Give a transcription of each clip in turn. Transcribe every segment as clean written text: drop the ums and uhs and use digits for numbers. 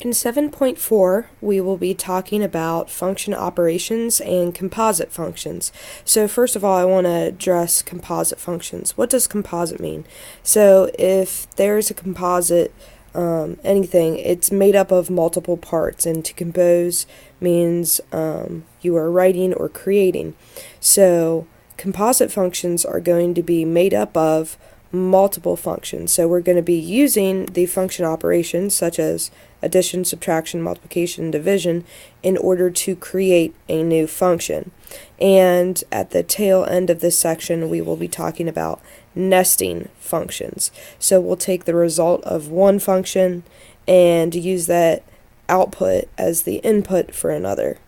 In 7.4, we will be talking about function operations and composite functions. So first of all, I want to address composite functions. What does composite mean? So if there's a composite anything, it's made up of multiple parts, and to compose means you are writing or creating. So composite functions are going to be made up of multiple functions. So we're going to be using the function operations such as addition, subtraction, multiplication, and division in order to create a new function. And at the tail end of this section, we will be talking about nesting functions. So we'll take the result of one function and use that output as the input for another.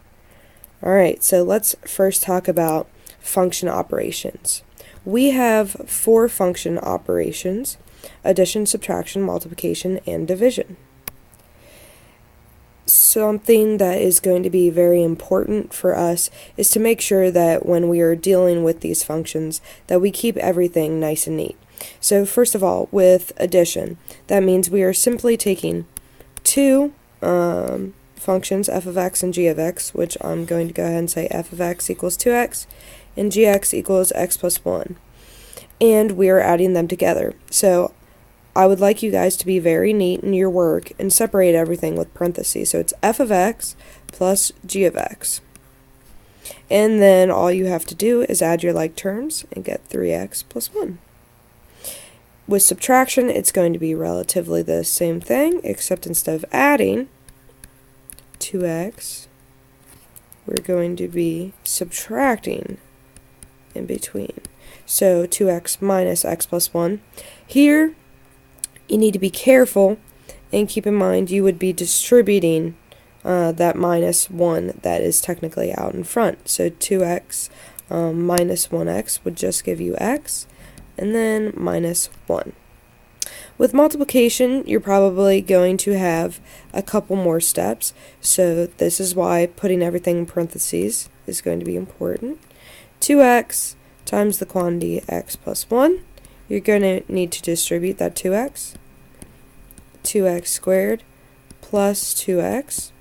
Alright, so let's first talk about function operations. We have 4 function operations: addition, subtraction, multiplication, and division. Something that is going to be very important for us is to make sure that when we are dealing with these functions that we keep everything nice and neat. So first of all, with addition, that means we are simply taking two functions, f of x and g of x, which I'm going to go ahead and say f of x equals 2x and gx equals x plus 1. And we are adding them together. So I would like you guys to be very neat in your work and separate everything with parentheses. So it's f of x plus g of x. And then all you have to do is add your like terms and get 3x plus 1. With subtraction, it's going to be relatively the same thing, except instead of adding 2x, we're going to be subtracting in between. So 2x minus x plus 1. Here, you need to be careful and keep in mind you would be distributing that minus 1 that is technically out in front. So 2x minus 1x would just give you x, and then minus 1. With multiplication, you're probably going to have a couple more steps, so this is why putting everything in parentheses is going to be important. 2x times the quantity x plus 1. You're going to need to distribute that 2x. 2x squared plus 2x.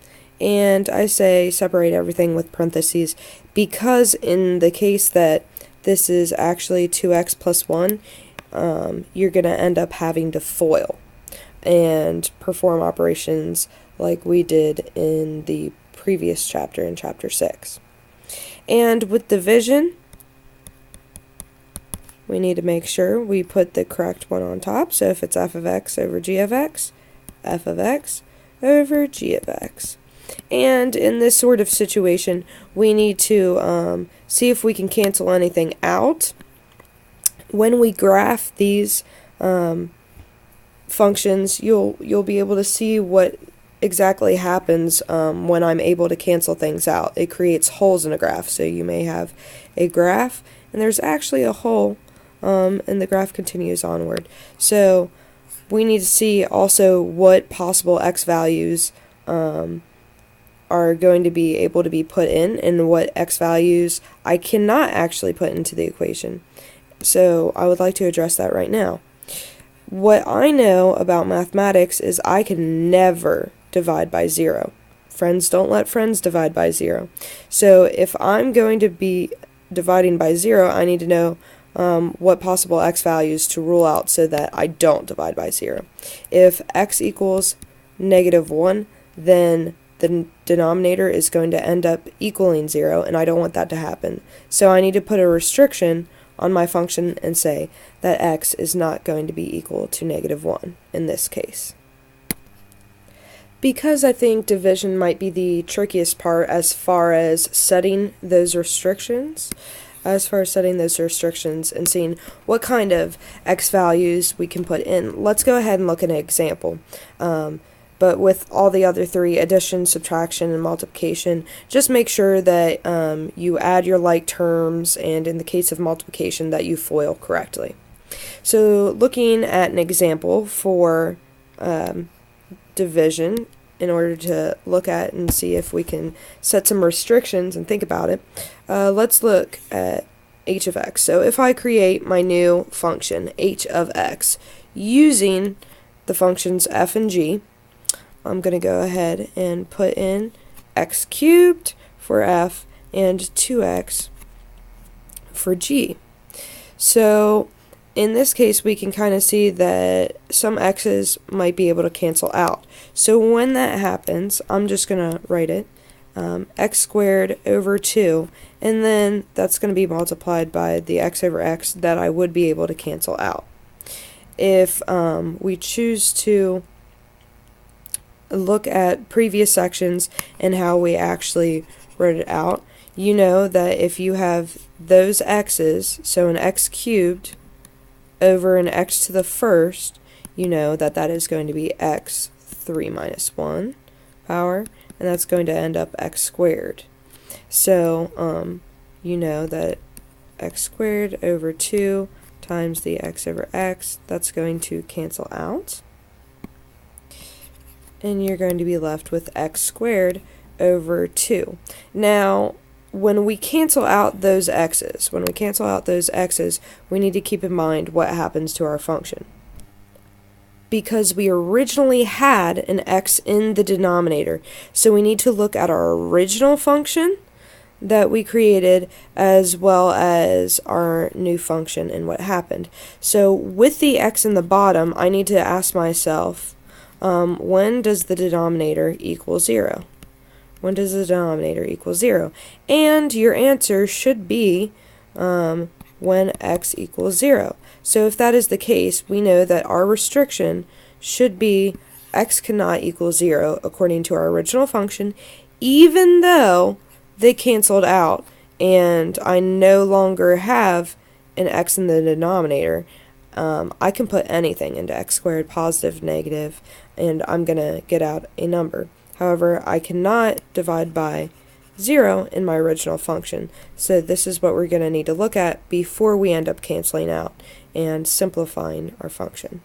And I say separate everything with parentheses because in the case that this is actually 2x plus 1, you're going to end up having to FOIL and perform operations like we did in the previous chapter, in chapter 6. And with division, we need to make sure we put the correct one on top. So if it's f of x over g of x, f of x over g of x. And in this sort of situation, we need to see if we can cancel anything out. When we graph these functions, you'll be able to see what exactly happens when I'm able to cancel things out. It creates holes in a graph. So you may have a graph, and there's actually a hole, and the graph continues onward. So we need to see also what possible x values are going to be able to be put in and what x values I cannot actually put into the equation. So I would like to address that right now. What I know about mathematics is I can never divide by 0. Friends don't let friends divide by 0. So if I'm going to be dividing by 0, I need to know what possible x values to rule out so that I don't divide by 0. If x equals -1, then the denominator is going to end up equaling 0, and I don't want that to happen. So I need to put a restriction on my function and say that x is not going to be equal to -1 in this case. Because I think division might be the trickiest part as far as setting those restrictions, and seeing what kind of x values we can put in, let's go ahead and look at an example. But with all the other 3, addition, subtraction, and multiplication, just make sure that you add your like terms, and in the case of multiplication that you FOIL correctly. So looking at an example for division, in order to look at and see if we can set some restrictions and think about it, let's look at h of x. So if I create my new function, h of x, using the functions f and g, I'm going to go ahead and put in x cubed for f and 2x for g. So in this case, we can kind of see that some x's might be able to cancel out. So when that happens, I'm just going to write it, x squared over 2, and then that's going to be multiplied by the x over x that I would be able to cancel out. If we choose to look at previous sections and how we actually wrote it out, you know that if you have those x's, so an x cubed over an x to the first, you know that that is going to be x3 minus 1 power, and that's going to end up x squared. So you know that x squared over 2 times the x over x, that's going to cancel out, and you're going to be left with x squared over 2. Now, when we cancel out those x's, we need to keep in mind what happens to our function. Because we originally had an x in the denominator, so we need to look at our original function that we created as well as our new function and what happened. So with the x in the bottom, I need to ask myself, when does the denominator equal 0? When does the denominator equal 0? And your answer should be when x equals 0. So if that is the case, we know that our restriction should be x cannot equal 0 according to our original function, even though they canceled out and I no longer have an x in the denominator. I can put anything into x squared, positive, negative, and I'm going to get out a number. However, I cannot divide by 0 in my original function, so this is what we're going to need to look at before we end up canceling out and simplifying our function.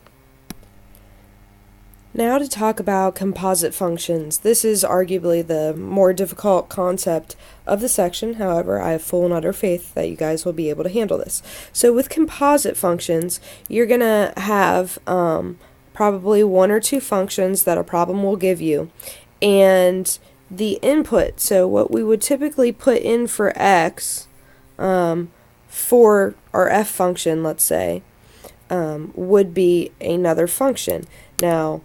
Now to talk about composite functions. This is arguably the more difficult concept of the section. However, I have full and utter faith that you guys will be able to handle this. So with composite functions, you're going to have probably one or two functions that a problem will give you, and the input, so what we would typically put in for x for our f function, let's say, would be another function. Now,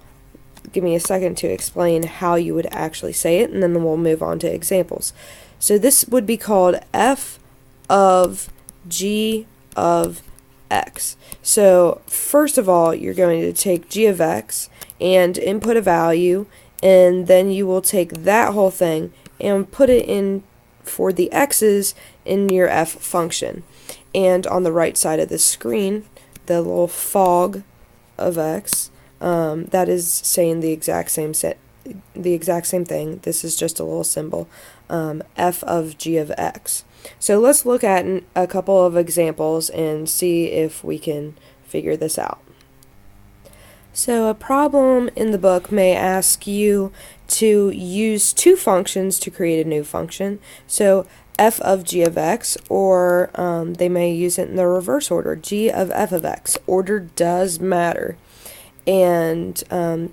give me a second to explain how you would actually say it, and then we'll move on to examples. So this would be called f of g of x. So first of all, you're going to take g of x and input a value, and then you will take that whole thing and put it in for the x's in your f function. And on the right side of the screen, the little fog of x, that is saying the exact same thing. This is just a little symbol, f of g of x. So let's look at a couple of examples and see if we can figure this out. So a problem in the book may ask you to use two functions to create a new function. So f of g of x, or they may use it in the reverse order, g of f of x. Order does matter. And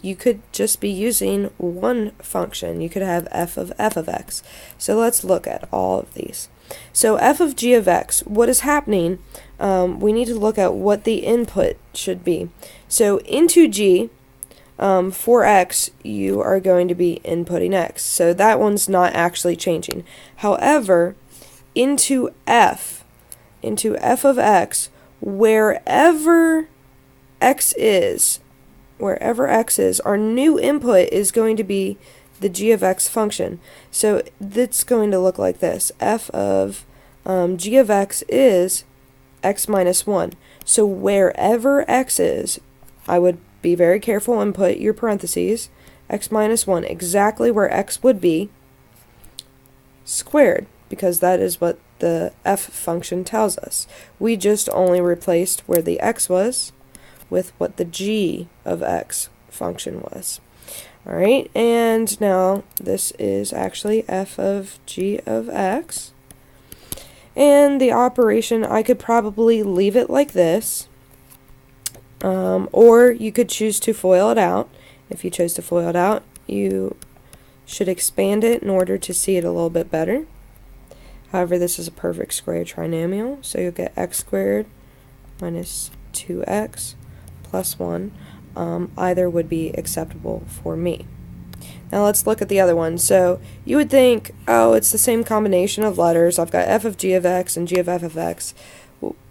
you could just be using one function. You could have f of x. So let's look at all of these. So f of g of x, what is happening, we need to look at what the input should be. So into g, for x, you are going to be inputting x. So that one's not actually changing. However, into f of x, wherever x is, our new input is going to be the g of x function. So that's going to look like this. F of g of x is x minus 1. So wherever x is, I would be very careful and put your parentheses, x minus 1, exactly where x would be, squared, because that is what the f function tells us. We just only replaced where the x was with what the g of x function was. Alright, and now this is actually f of g of x. And the operation, I could probably leave it like this, or you could choose to FOIL it out. If you chose to FOIL it out, you should expand it in order to see it a little bit better. However, this is a perfect square trinomial, so you'll get x squared minus 2x plus 1. Either would be acceptable for me. Now let's look at the other one. So you would think, oh, it's the same combination of letters. I've got f of g of x and g of f of x.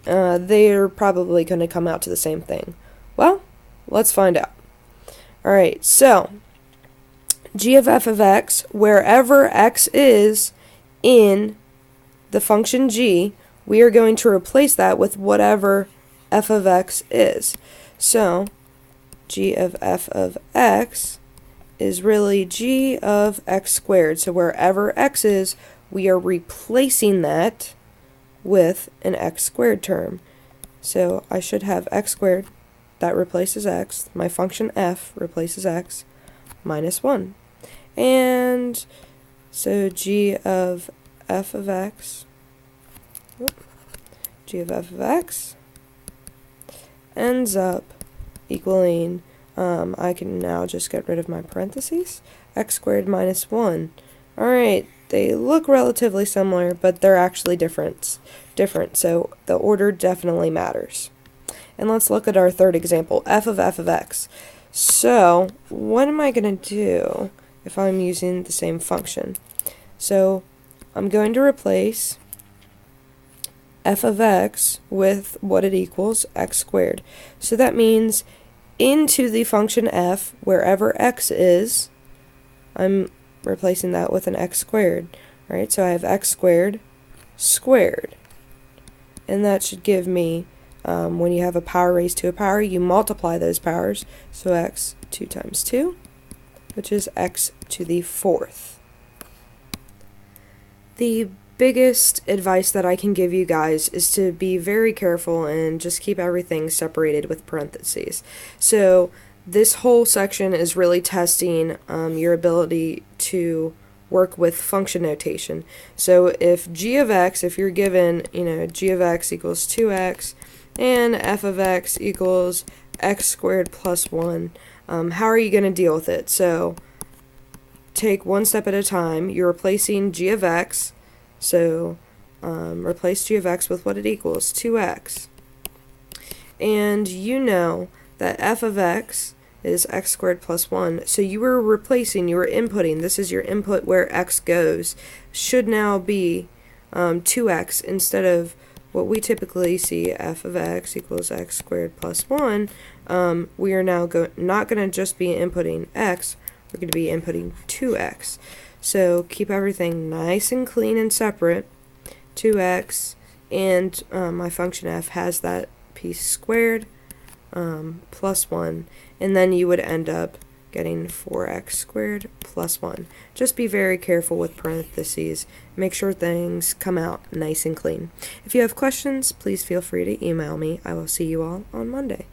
They're probably going to come out to the same thing. Well, let's find out. Alright, so g of f of x, wherever x is in the function g, we are going to replace that with whatever f of x is. So g of f of x is really g of x squared. So wherever x is, we are replacing that with an x squared term. So I should have x squared, that replaces x, my function f replaces x, minus 1. And so g of f of x, g of f of x ends up equaling, I can now just get rid of my parentheses, x squared minus 1. Alright, they look relatively similar, but they're actually different, so the order definitely matters. And let's look at our third example, f of x. So, what am I going to do if I'm using the same function? So, I'm going to replace f of x with what it equals, x squared. So that means into the function f, wherever x is, I'm replacing that with an x squared. Right? So I have x squared squared. And that should give me, when you have a power raised to a power, you multiply those powers. So x 2 times 2, which is x to the 4th. The biggest advice that I can give you guys is to be very careful and just keep everything separated with parentheses. So this whole section is really testing your ability to work with function notation. So if g of x, if you're given, g of x equals 2x and f of x equals x squared plus 1, how are you going to deal with it? So take one step at a time. You're replacing g of x. So replace g of x with what it equals, 2x. And you know that f of x is x squared plus 1. So you were replacing, you were inputting, this is your input where x goes, should now be 2x instead of what we typically see, f of x equals x squared plus 1. We are now not going to just be inputting x, we're going to be inputting 2x. So keep everything nice and clean and separate. 2x, and my function f has that piece squared plus 1, and then you would end up getting 4x squared plus 1. Just be very careful with parentheses. Make sure things come out nice and clean. If you have questions, please feel free to email me. I will see you all on Monday.